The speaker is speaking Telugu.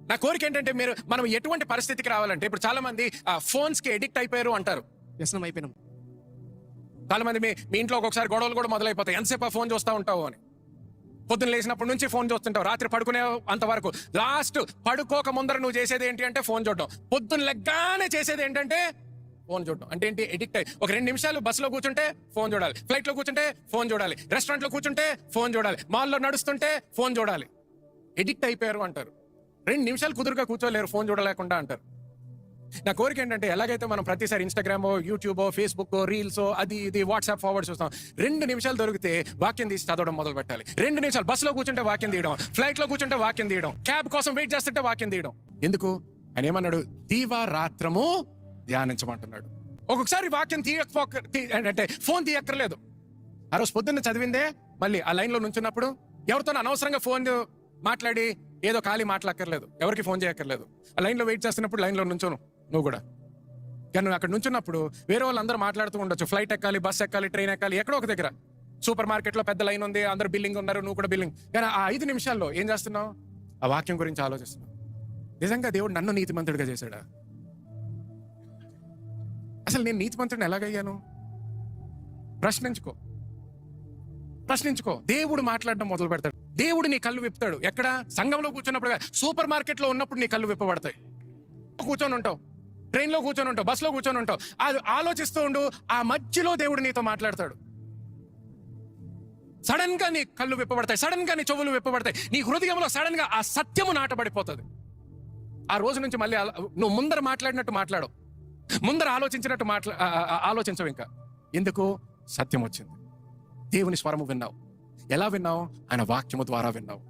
నా కోరిక ఏంటంటే మనం ఎటువంటి పరిస్థితికి రావాలంటే, ఇప్పుడు చాలా మంది ఫోన్స్ కి ఎడిక్ట్ అయిపోయారు అంటారు. వ్యసనం అయిపోయినాం. చాలా మంది మీ ఇంట్లో ఒక్కొక్కసారి గొడవలు కూడా మొదలైపోతాయి. ఎంతసేపు ఆ ఫోన్ చూస్తూ ఉంటావు అని. పొద్దున్న లేచినప్పటి నుంచి ఫోన్ చూస్తుంటావు, రాత్రి పడుకునే అంతవరకు. లాస్ట్ పడుకోక ముందర నువ్వు చేసేది ఏంటి అంటే ఫోన్ చూడడం. పొద్దున్న లెగ్గానే చేసేది ఏంటంటే ఫోన్ చూడడం. అంటే ఏంటి? ఎడిక్ట్ అయ్యి ఒక 2 నిమిషాలు బస్సులో కూర్చుంటే ఫోన్ చూడాలి, ఫ్లైట్ లో కూర్చుంటే ఫోన్ చూడాలి, రెస్టారెంట్ లో కూర్చుంటే ఫోన్ చూడాలి, మాల్లో నడుస్తుంటే ఫోన్ చూడాలి. ఎడిక్ట్ అయిపోయారు అంటారు. 2 నిమిషాలు కుదురుగా కూర్చోలేరు ఫోన్ చూడలేకుండా అంటారు. నా కోరిక ఏంటంటే, ఎలాగైతే మనం ప్రతిసారి ఇన్స్టాగ్రామ్, యూట్యూబ్, ఫేస్బుక్, రీల్స్, అది ఇది వాట్సాప్ ఫార్వర్డ్ చూస్తాం, 2 నిమిషాలు దొరికితే వాక్యం తీసి చదవడం మొదలు పెట్టాలి. 2 నిమిషాలు బస్సులో కూర్చుంటే వాక్యం తీయడం, ఫ్లైట్ లో కూర్చుంటే వాక్యం తీయడం, క్యాబ్ కోసం వెయిట్ చేస్తుంటే వాక్యం తీయడం. ఎందుకు? ఆయన ఏమన్నాడు? దీవారాత్రము ధ్యానించమంటున్నాడు. ఒక్కొక్కసారి వాక్యం అంటే ఫోన్ తీయక్కర్లేదు. ఆ రోజు పొద్దున్న చదివిందే మళ్ళీ ఆ లైన్ లో నుంచున్నప్పుడు ఎవరితో అనవసరంగా ఫోన్ మాట్లాడి ఏదో ఖాళీ మాట్లాడక్కర్లేదు, ఎవరికి ఫోన్ చేయక్కర్లేదు. ఆ లైన్ లో వెయిట్ చేస్తున్నప్పుడు లైన్ లో నుంచోను నువ్వు కూడా. కానీ నువ్వు అక్కడ నుంచున్నప్పుడు వేరే వాళ్ళు అందరూ మాట్లాడుతూ ఉండొచ్చు. ఫ్లైట్ ఎక్కాలి, బస్ ఎక్కాలి, ట్రైన్ ఎక్కాలి, ఎక్కడో ఒక దగ్గర. సూపర్ మార్కెట్ లో పెద్ద లైన్ ఉంది, అందరూ బిల్లింగ్ ఉన్నారు, నువ్వు కూడా బిల్లింగ్. కానీ ఆ 5 నిమిషాల్లో ఏం చేస్తున్నావు? ఆ వాక్యం గురించి ఆలోచిస్తున్నావు. నిజంగా దేవుడు నన్ను నీతిమంతుడిగా చేశాడా? అసలు నేను నీతిమంతుడిని ఎలాగయ్యాను? ప్రశ్నించుకో. దేవుడు మాట్లాడడం మొదలు పెడతాడు. దేవుడు నీ కళ్ళు విప్పుతాడు. ఎక్కడ? సంఘంలో కూర్చున్నప్పుడు, సూపర్ మార్కెట్ లో ఉన్నప్పుడు నీ కళ్ళు విప్పబడతాయి. కూర్చొని ఉంటావు, ట్రైన్ లో కూర్చొని ఉంటావు, బస్ లో కూర్చొని ఉంటావు, అది ఆలోచిస్తూ ఉండు. ఆ మధ్యలో దేవుడు నీతో మాట్లాడతాడు. సడన్ గా నీ కళ్ళు విప్పబడతాయి, సడన్ గా నీ చెవులు విప్పబడతాయి, నీ హృదయంలో సడన్ గా ఆ సత్యము నాటబడిపోతుంది. ఆ రోజు నుంచి మళ్ళీ నువ్వు ముందర మాట్లాడినట్టు మాట్లాడవు, ముందర ఆలోచించినట్టు ఆలోచించవు. ఇంకా ఎందుకు? సత్యం వచ్చింది. దేవుని స్వరము విన్నావు. ఎలా విన్నావు? ఆయన వాక్యము ద్వారా విన్నావు.